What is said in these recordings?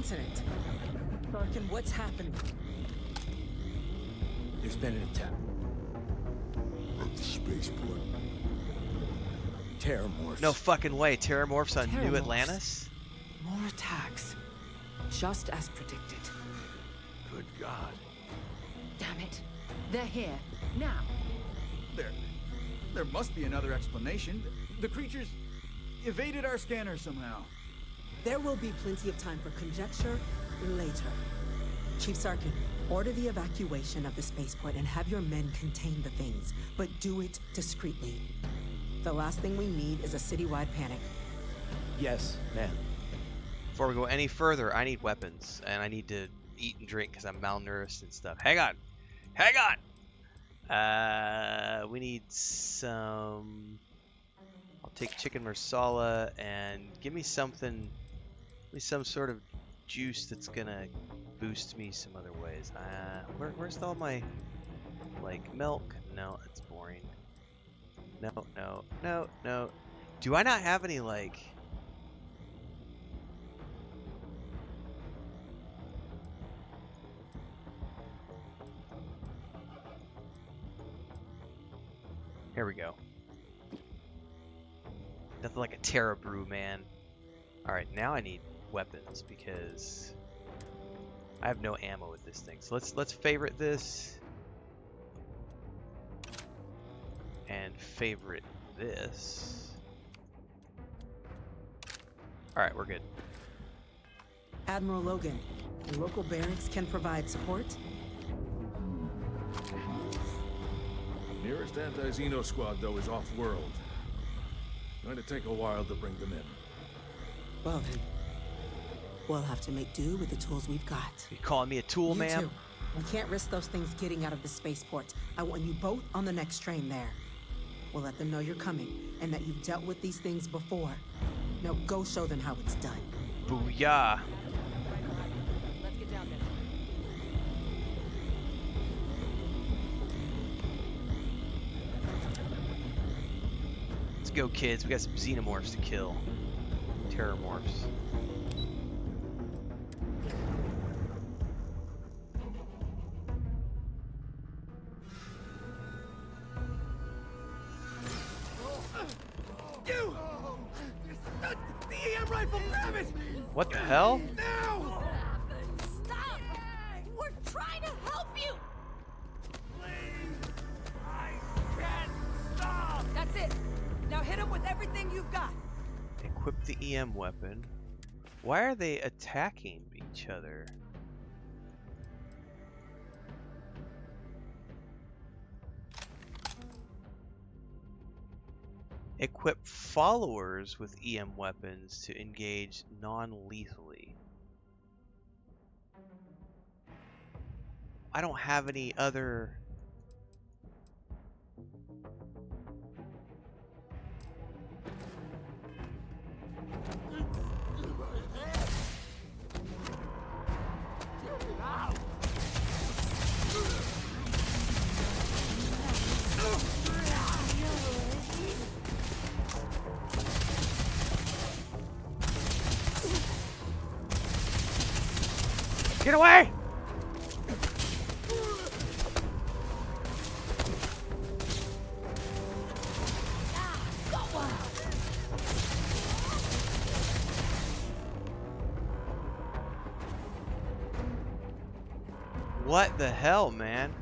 incident. Larkin, what's happening? There's been an attack. At the spaceport. Terramorphs. No fucking way. Terramorphs on New Terramorphs. Atlantis? More attacks. Just as predicted. Good God. Damn it. They're here. Now. There must be another explanation. The creatures evaded our scanner somehow. There will be plenty of time for conjecture later. Chief Sarkin, order the evacuation of the spaceport and have your men contain the things, but do it discreetly. The last thing we need is a citywide panic. Yes, ma'am. Before we go any further, I need weapons, and I need to eat and drink because I'm malnourished and stuff. Hang on. Hang on! We need some... I'll take chicken marsala and give me something... Give me some sort of juice that's gonna boost me some other ways. Where's all my... Like, milk? No, that's boring. No. Do I not have any, like... Here we go. Nothing like a Terra Brew, man. Alright, now I need weapons because I have no ammo with this thing. So let's favorite this. And favorite this. Alright, we're good. Admiral Logan, the local barracks can provide support. Nearest anti-Xeno squad, though, is off-world. Going to take a while to bring them in. Well then, we'll have to make do with the tools we've got. You calling me a tool, You ma'am? too. We can't risk those things getting out of the spaceport. I want you both on the next train there. We'll let them know you're coming and that you've dealt with these things before. Now go show them how it's done. Booyah. Let's get down there. Let's go, kids. We got some xenomorphs to kill. Terramorphs. The EM rifle, grab it! What the hell? Now! Stop! We're trying to help you! Please! I can't stop! That's it. Now hit him with everything you've got. Equip the EM weapon. Why are they attacking each other? Equip followers with EM weapons to engage non-lethally. I don't have any other... Get away! What the hell, man?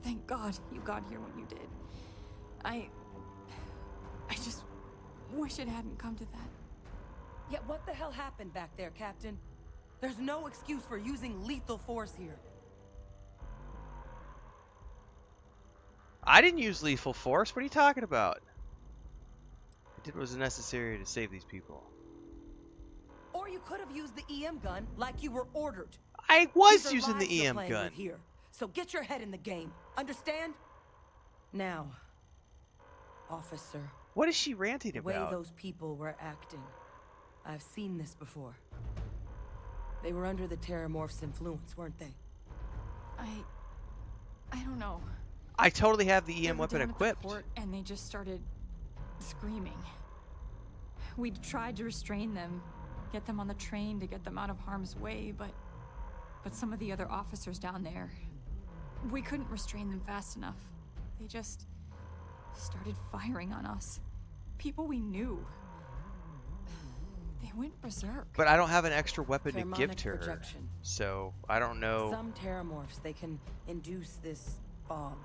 Thank God you got here when you did. I just wish it hadn't come to that. Yeah, what the hell happened back there, Captain? There's no excuse for using lethal force here. I didn't use lethal force. What are you talking about? I did what was necessary to save these people. Or you could have used the EM gun like you were ordered. I was These are using lives the you're EM playing gun. with here. So get your head in the game. Understand? Now, officer, What is she ranting the way about? those people were acting, I've seen this before. They were under the Terramorph's influence, weren't they? I don't know. I totally have the They EM were weapon down at the equipped. port and they just started screaming. We tried to restrain them, get them on the train to get them out of harm's way, but some of the other officers down there, we couldn't restrain them fast enough. They just started firing on us. People we knew. They went berserk. But I don't have an extra weapon to give Pheromonic to her, projection. so I don't know. Some terramorphs, they can induce this fog.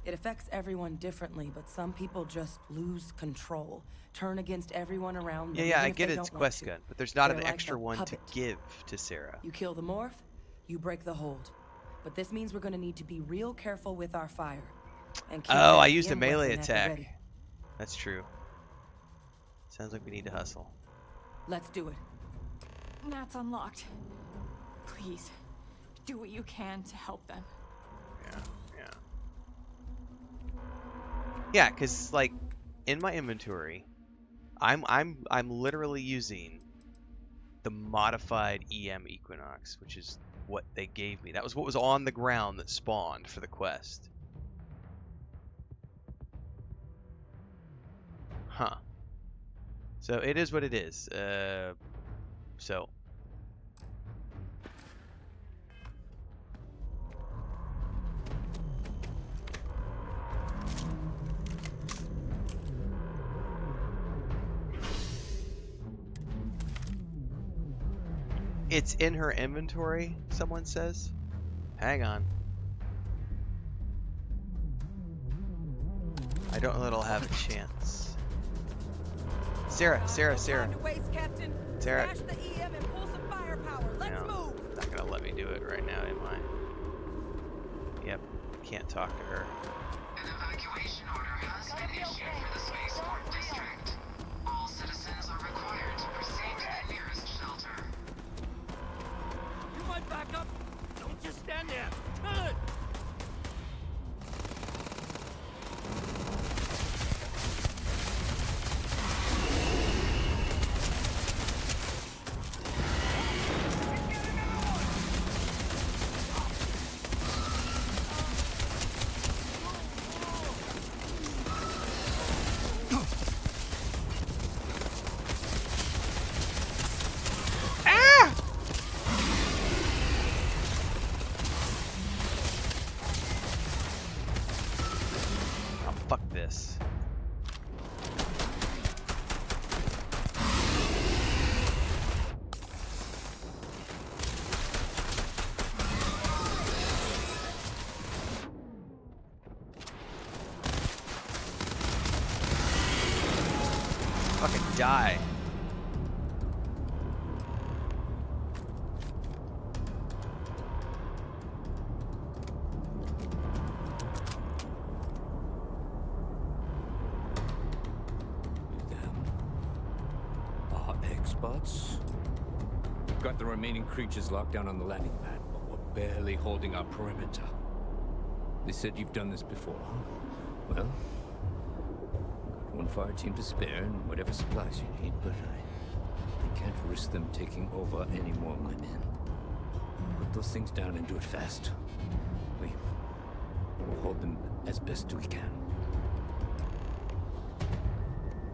It affects everyone differently, but some people just lose control, turn against everyone around them. Yeah, even I if get they it's don't want quest to. gun, but there's not They're an like extra a one to puppet. give to Sarah. You kill the morph, you break the hold. But this means we're gonna need to be real careful with our fire. And keep Oh, that I used a EM melee weapon at the attack. ready. That's true. Sounds like we need to hustle. Let's do it. Nat's unlocked. Please, do what you can to help them. Yeah, cause like in my inventory, I'm literally using the modified EM Equinox, which is what they gave me. That was what was on the ground that spawned for the quest. Huh. So it is what it is. So. It's in her inventory, someone says. Hang on. I don't know that I'll have a chance. Sarah. Time to waste, Captain. Sarah. Smash the EM and pull some firepower. Let's No, move. not gonna let me do it right now, am I? Yep, can't talk to her. An evacuation order has been issued for the spaceport district. All citizens are required to proceed to the nearest shelter. You might back up. Don't just stand there. Good. Oh, fuck this. Fucking die. Our experts? Got the remaining creatures locked down on the landing pad, but we're barely holding our perimeter. They said you've done this before. Well, got one fire team to spare and whatever supplies you need, but I can't risk them taking over any more of my men. Put those things down and do it fast. We'll hold them as best we can.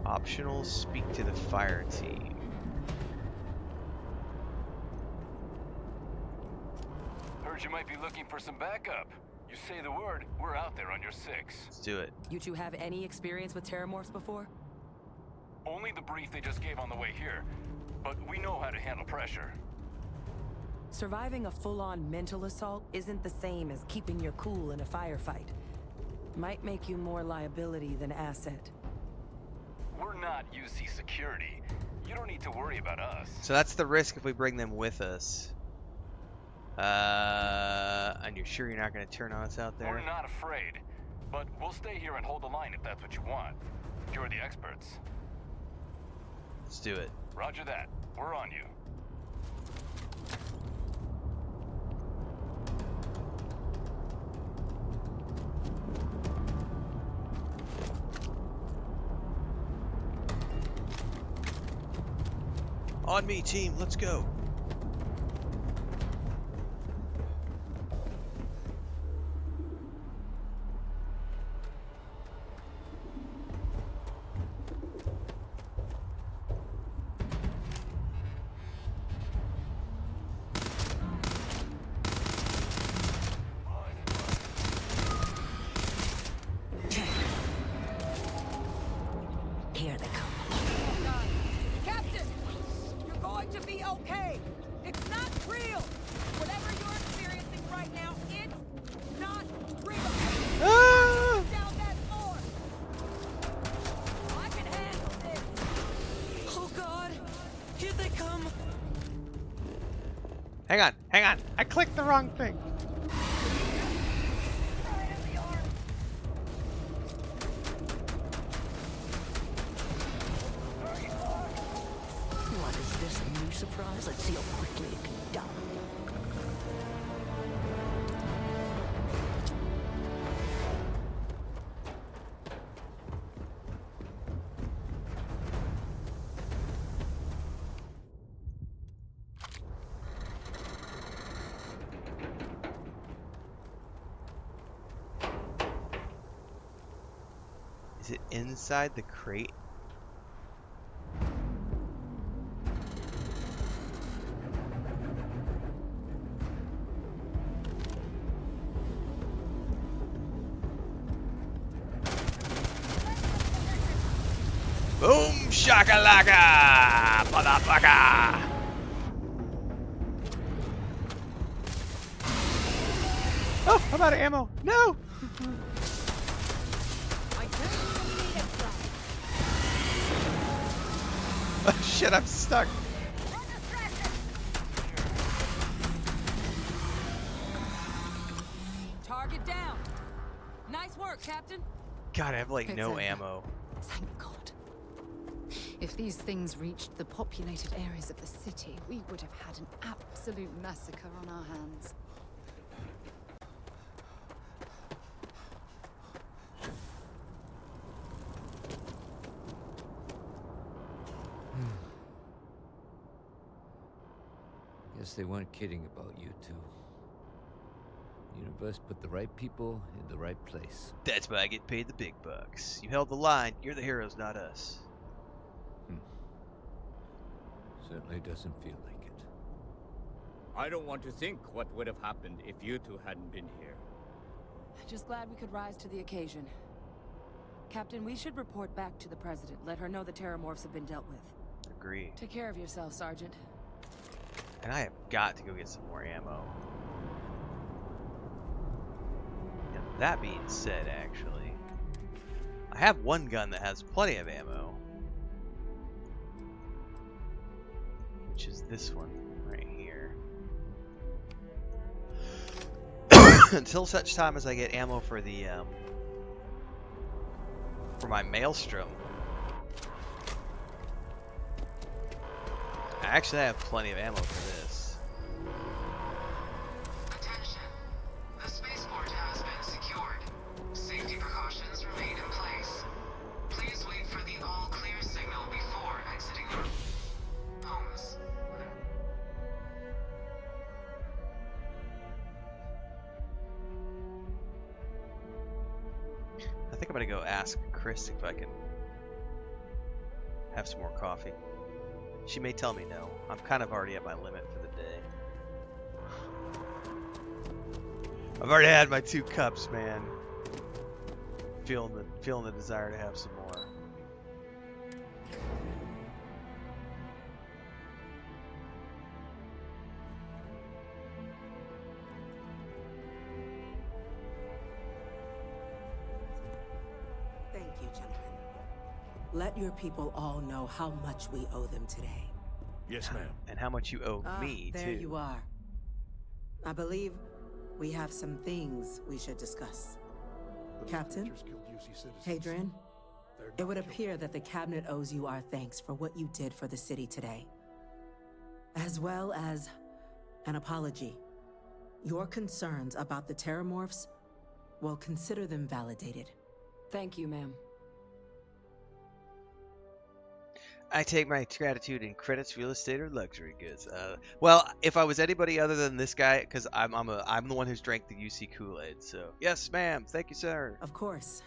Optional, speak to the fire team. Heard you might be looking for some backup. You say the word, we're out there on your 6. Let's do it. You two have any experience with terramorphs before? Only the brief they just gave on the way here, but we know how to handle pressure. Surviving a full-on mental assault isn't the same as keeping your cool in a firefight. Might make you more liability than asset. We're not UC security. You don't need to worry about us. So that's the risk if we bring them with us. And you're sure you're not going to turn on us out there? We're not afraid, but we'll stay here and hold the line if that's what you want. You're the experts. Let's do it. Roger that. We're on you. On me, team. Let's go. okay. It's not real. Whatever you're experiencing right now, it's not real. Ah! Down that floor. I can handle this. Oh God, here they come. Hang on, hang on. I clicked the wrong thing. What is this, a new surprise? Let's see how quickly it can be done. Is it inside the crate? Boom shakalaka, motherfucker! Oh, I'm out of ammo. No! Oh shit, I'm stuck. Target down. Nice work, Captain. God, I have like It's no over. ammo. Thank God. If these things reached the populated areas of the city, we would have had an absolute massacre on our hands. Guess they weren't kidding about you two. Universe put the right people in the right place. That's why I get paid the big bucks. You held the line. You're the heroes, not us. Certainly doesn't feel like it. I don't want to think what would have happened if you two hadn't been here. Just glad we could rise to the occasion. Captain, we should report back to the President. Let her know the Terramorphs have been dealt with. Agree. Take care of yourself, Sergeant. And I have got to go get some more ammo. And that being said, actually, I have one gun that has plenty of ammo. Which is this one right here. Until such time as I get ammo for the for my Maelstrom. I actually have plenty of ammo for this. Attention. The spaceport has been secured. Safety precautions remain in place. Please wait for the all clear signal before exiting your homes. I think I'm gonna go ask Chris if I can have some more coffee. She may tell me no. I'm kind of already at my limit for the day. I've already had my 2 cups, man. Feeling the desire to have some more. Thank you, gentlemen. Let your people all know how much we owe them today. Yes, ma'am. And how much you owe me, there too. you are. I believe we have some things we should discuss. Captain, Hadrian, it would appear that the Cabinet owes you our thanks for what you did for the city today. As well as an apology. Your concerns about the Terramorphs, well, consider them validated. Thank you, ma'am. I take my gratitude in credits, real estate, or luxury goods. Well, if I was anybody other than this guy, because I'm the one who's drank the UC Kool-Aid. So yes, ma'am. Thank you, sir. Of course.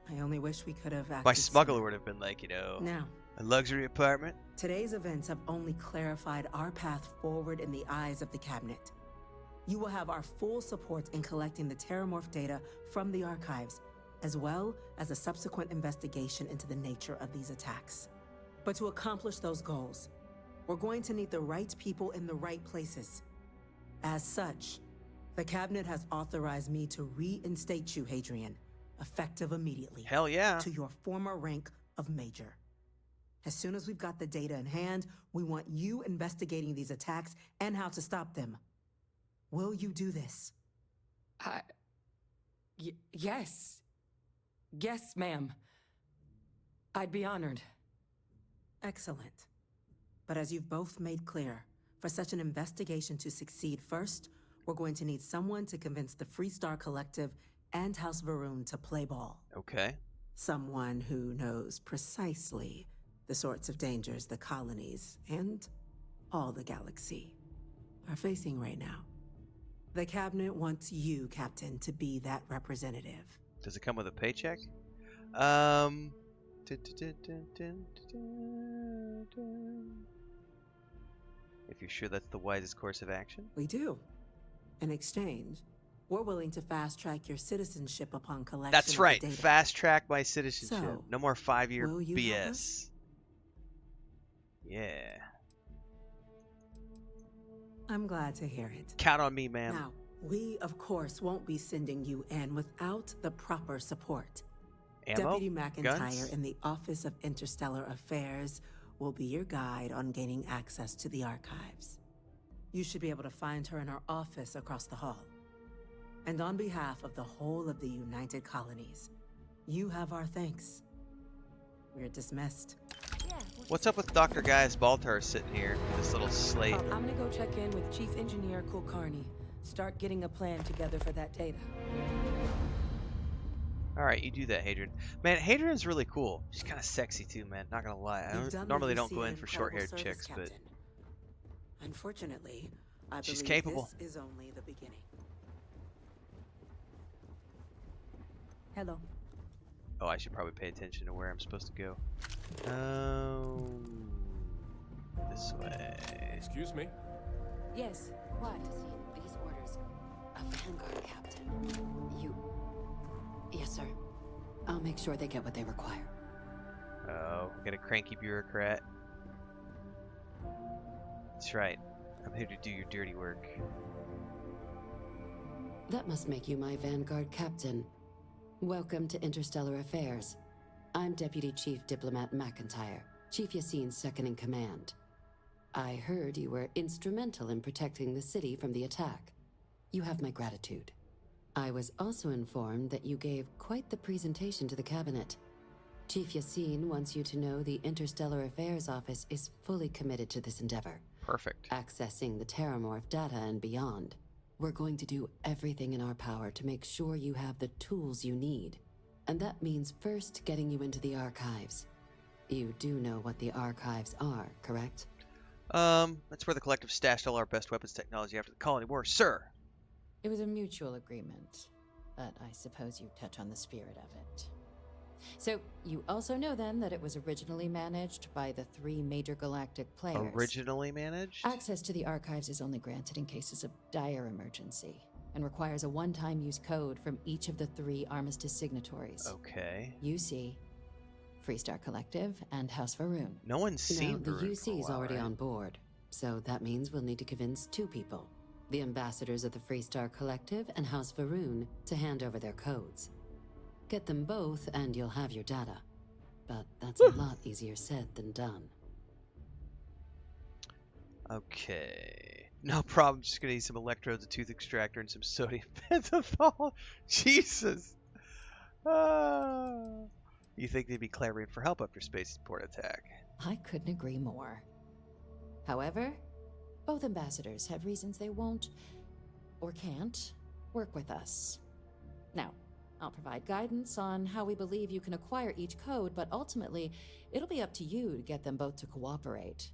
I only wish we could have acted My smuggler sooner. would have been like, Now, a luxury apartment. today's events have only clarified our path forward in the eyes of the Cabinet. You will have our full support in collecting the Terramorph data from the archives, as well as a subsequent investigation into the nature of these attacks. But to accomplish those goals, We're going to need the right people in the right places. As such, the cabinet has authorized me to reinstate you, Hadrian, effective immediately. Hell yeah. To your former rank of major. As soon as we've got the data in hand, we want you investigating these attacks and how to stop them. Will you do this? Yes. Yes, ma'am. I'd be honored. Excellent. But as you've both made clear, for such an investigation to succeed first, we're going to need someone to convince the Freestar Collective and House Varun to play ball. Okay. Someone who knows precisely the sorts of dangers the colonies and all the galaxy are facing right now. The cabinet wants you, Captain, to be that representative. Does it come with a paycheck? If you're sure that's the wisest course of action. We do. In exchange, we're willing to fast-track your citizenship upon collection That's right. of the data. Fast-track my citizenship. So, no more 5-year will you help us? BS. Yeah. I'm glad to hear it. Count on me, ma'am. Now, we, of course, won't be sending you in without the proper support. Ammo? Deputy McIntyre Guns? in the Office of Interstellar Affairs will be your guide on gaining access to the archives. You should be able to find her in her office across the hall. And on behalf of the whole of the United Colonies, you have our thanks. We're dismissed. What's up with Dr. Gaius Baltar sitting here with this little slate? I'm gonna go check in with Chief Engineer Kulkarni. Start getting a plan together for that data. Alright, you do that, Hadrian. Man, Hadrian's really cool. She's kind of sexy too, man. Not gonna lie. I normally don't go in for short-haired chicks, but Unfortunately, I she's believe capable. this is only the beginning. Hello. Oh, I should probably pay attention to where I'm supposed to go. This way. Excuse me? Yes, what? These orders. A Vanguard captain. You... Yes, sir. I'll make sure they get what they require. Oh, got a cranky bureaucrat. That's right. I'm here to do your dirty work. That must make you my Vanguard captain. Welcome to Interstellar Affairs. I'm Deputy Chief Diplomat McIntyre, Chief Yassine's second in command. I heard you were instrumental in protecting the city from the attack. You have my gratitude. I was also informed that you gave quite the presentation to the cabinet. Chief Yassine wants you to know the Interstellar Affairs Office is fully committed to this endeavor. Perfect. Accessing the Terramorph data and beyond. We're going to do everything in our power to make sure you have the tools you need. And that means first getting you into the archives. You do know what the archives are, correct? That's where the collective stashed all our best weapons technology after the colony war, sir. It was a mutual agreement, but I suppose you touch on the spirit of it. So, you also know then that it was originally managed by the 3 major galactic players. Originally managed? Access to the archives is only granted in cases of dire emergency, and requires a one-time use code from each of the 3 armistice signatories. Okay. UC, Freestar Collective, and House Varun. No one's seen Now, the Varun for a UC is while, already right? on board, so that means we'll need to convince 2 people. The ambassadors of the Freestar Collective and House Varun to hand over their codes. Get them both and you'll have your data. But that's a lot easier said than done. Okay. No problem. Just gonna need some electrodes, a tooth extractor, and some sodium pentothal. Jesus. You think they'd be clamoring for help after spaceport attack? I couldn't agree more. However, both ambassadors have reasons they won't, or can't, work with us. Now, I'll provide guidance on how we believe you can acquire each code, but ultimately, it'll be up to you to get them both to cooperate.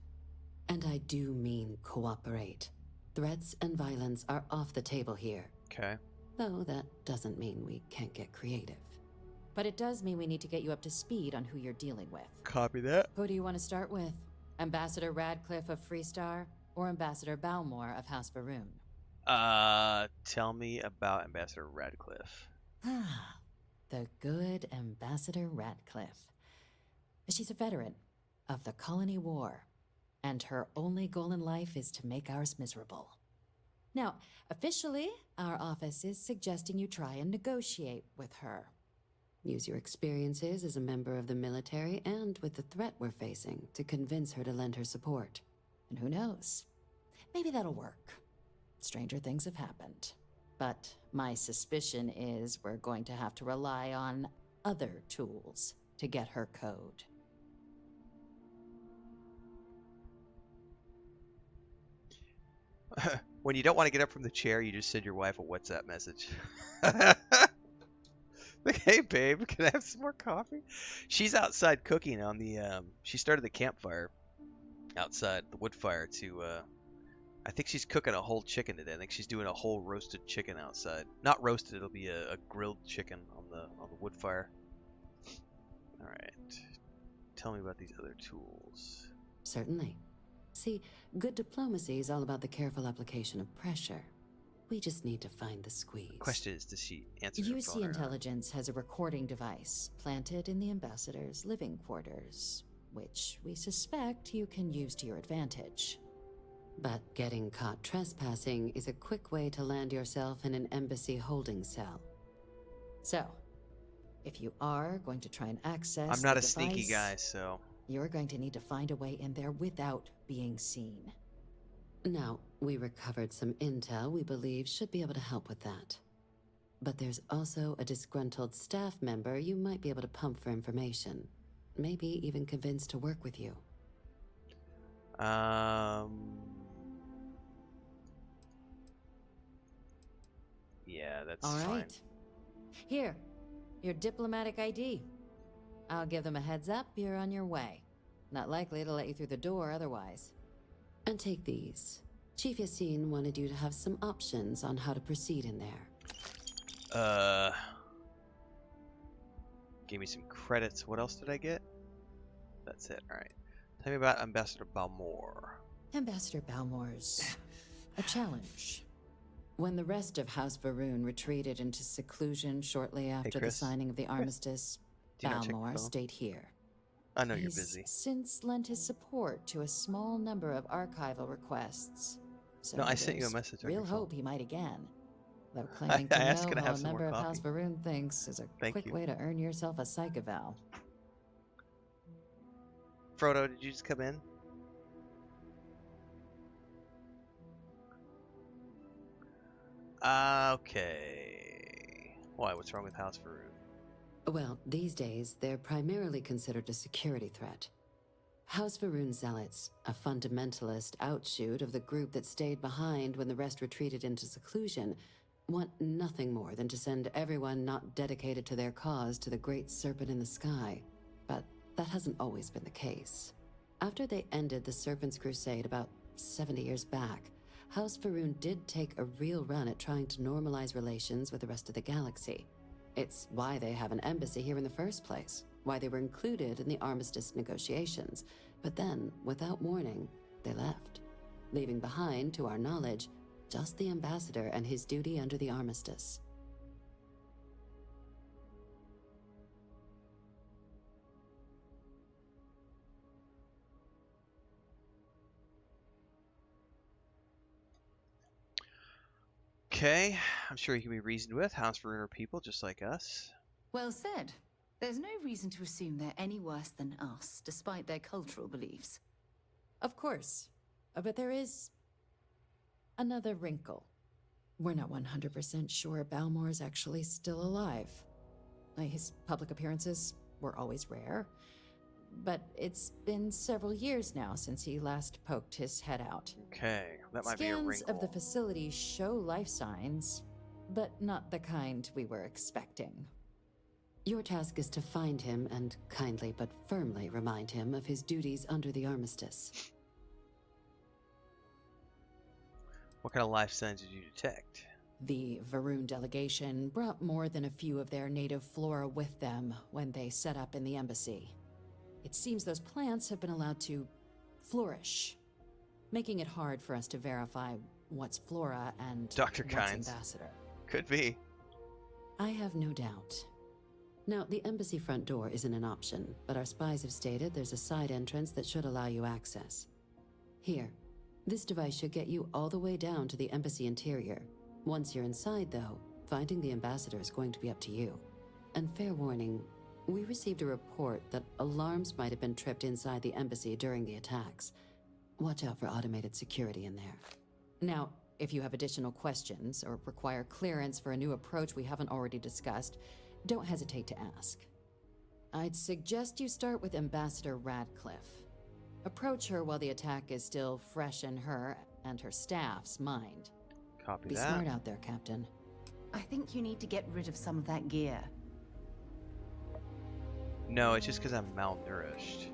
And I do mean cooperate. Threats and violence are off the table here. Okay. Though that doesn't mean we can't get creative. But it does mean we need to get you up to speed on who you're dealing with. Copy that. Who do you want to start with? Ambassador Radcliffe of Freestar, or Ambassador Balmore of House Varun? Tell me about Ambassador Radcliffe. The good Ambassador Radcliffe. She's a veteran of the Colony War. and her only goal in life is to make ours miserable. Now, officially, our office is suggesting you try and negotiate with her. Use your experiences as a member of the military and with the threat we're facing to convince her to lend her support. And who knows? Maybe that'll work. Stranger things have happened. But my suspicion is we're going to have to rely on other tools to get her code. When you don't want to get up from the chair, you just send your wife a WhatsApp message. Like, hey babe, can I have some more coffee? She's outside cooking on the she started the campfire outside, the wood fire to I think she's cooking a whole chicken today. I think she's doing a whole roasted chicken outside. Not roasted, it'll be a grilled chicken on the wood fire. All right. Tell me about these other tools. Certainly. See, good diplomacy is all about the careful application of pressure. We just need to find the squeeze. The question is, does she answer her phone UC or not? Intelligence has a recording device planted in the ambassador's living quarters, which we suspect you can use to your advantage. But getting caught trespassing is a quick way to land yourself in an embassy holding cell. So, if you are going to try and access I'm not the a sneaky device, guy, so you're going to need to find a way in there without being seen. Now, we recovered some intel we believe should be able to help with that. But there's also a disgruntled staff member you might be able to pump for information. Maybe even convince to work with you. Yeah, that's All fine. right. Here, your diplomatic ID. I'll give them a heads up, you're on your way. Not likely to let you through the door otherwise. And take these. Chief Yassine wanted you to have some options on how to proceed in there. Gave me some credits. What else did I get? That's it. All right. Tell me about Ambassador Balmore. Ambassador Balmore's a challenge. When the rest of House Varun retreated into seclusion shortly after the Chris. signing of the armistice, Do you not check your Balmore phone? stayed here. I know you're He's busy. since lent his support to a small number of archival requests. So No, I sent you a there's message on real your phone. hope he might again. Though claiming I to asked, know can I how have a some more member of coffee? House Varun thinks is a Thank quick you. way to earn yourself a psych eval. Frodo, did you just come in? Okay. Why? What's wrong with House Varun? Well, these days, they're primarily considered a security threat. House Varun Zealots, a fundamentalist outshoot of the group that stayed behind when the rest retreated into seclusion, want nothing more than to send everyone not dedicated to their cause to the great serpent in the sky. But that hasn't always been the case. After they ended the Serpent's Crusade about 70 years back, House Varun did take a real run at trying to normalize relations with the rest of the galaxy. It's why they have an embassy here in the first place, why they were included in the armistice negotiations. But then, without warning, they left, leaving behind, to our knowledge, just the ambassador and his duty under the armistice. Okay, I'm sure he can be reasoned with. House Varun are people just like us. Well said. There's no reason to assume they're any worse than us, despite their cultural beliefs. Of course. But there is another wrinkle. We're not 100% sure Balmore's actually still alive. His public appearances were always rare, but it's been several years now since he last poked his head out. Okay, that might be a Scans wrinkle. of the facility show life signs, but not the kind we were expecting. Your task is to find him and kindly but firmly remind him of his duties under the armistice. What kind of life signs did you detect? The Varun delegation brought more than a few of their native flora with them when they set up in the embassy. It seems those plants have been allowed to flourish, making it hard for us to verify what's flora and Dr. what's Kynes. ambassador. Could be. I have no doubt. Now, the embassy front door isn't an option, but our spies have stated there's a side entrance that should allow you access. Here. This device should get you all the way down to the embassy interior. Once you're inside, though, finding the ambassador is going to be up to you. And fair warning, we received a report that alarms might have been tripped inside the embassy during the attacks. Watch out for automated security in there. Now, if you have additional questions or require clearance for a new approach we haven't already discussed, don't hesitate to ask. I'd suggest you start with Ambassador Radcliffe. Approach her while the attack is still fresh in her and her staff's mind. Copy Be that. smart out there, Captain. I think you need to get rid of some of that gear. No, it's just because I'm malnourished.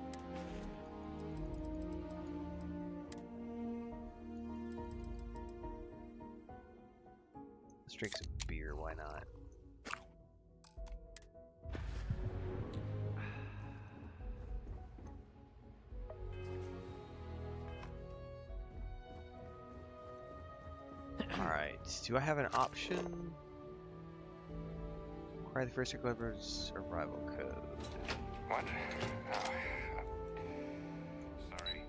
Let's drink some beer, why not? Alright, do I have an option? Acquire the first Clever's arrival code. What? Sorry.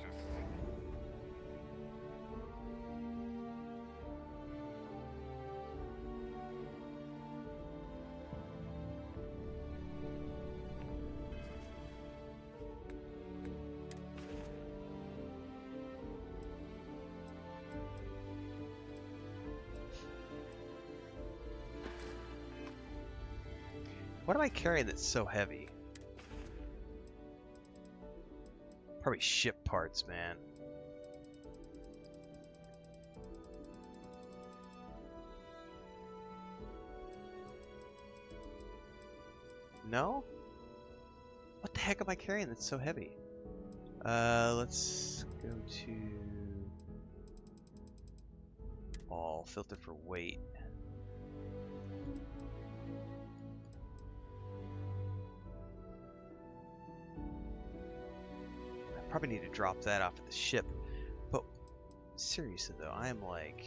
Just... What am I carrying that's so heavy? Probably ship parts, man. No? What the heck am I carrying that's so heavy? Let's go to all filter for weight. Probably need to drop that off at the ship, but seriously though, I am like,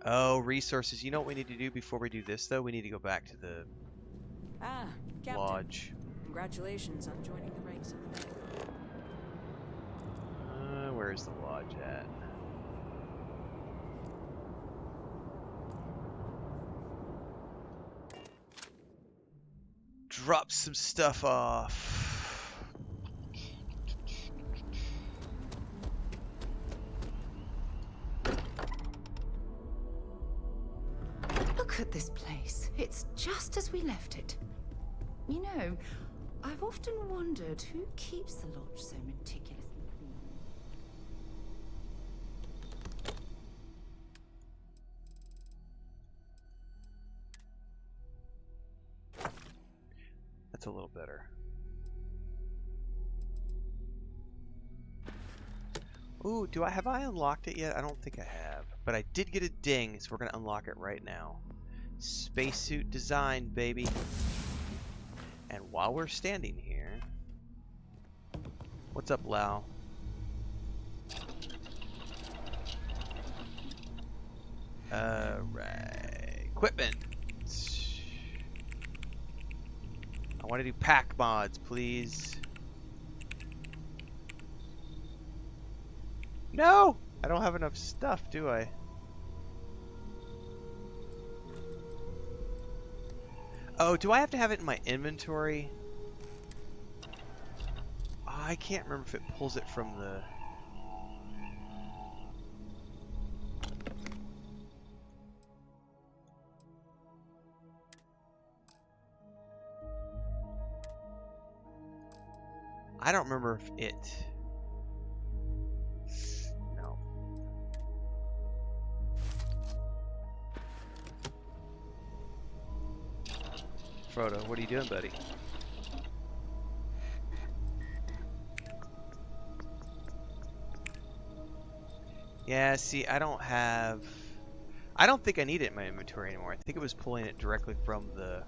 oh, resources. You know what we need to do before we do this though? We need to go back to the Captain. lodge. Congratulations on joining the ranks of the Where is the lodge at? Drop some stuff off. Look at this place. It's just as we left it. You know, I've often wondered who keeps the lodge so meticulously clean. That's a little better. Ooh, have I unlocked it yet? I don't think I have. But I did get a ding, so we're gonna unlock it right now. Spacesuit design, baby. And while we're standing here, what's up, Lau? Right, equipment. I want to do pack mods, please. No! I don't have enough stuff, do I? Oh, do I have to have it in my inventory? Oh, I can't remember if it pulls it from the... I don't remember if it... No. Frodo, what are you doing, buddy? Yeah, see, I don't think I need it in my inventory anymore. I think it was pulling it directly from the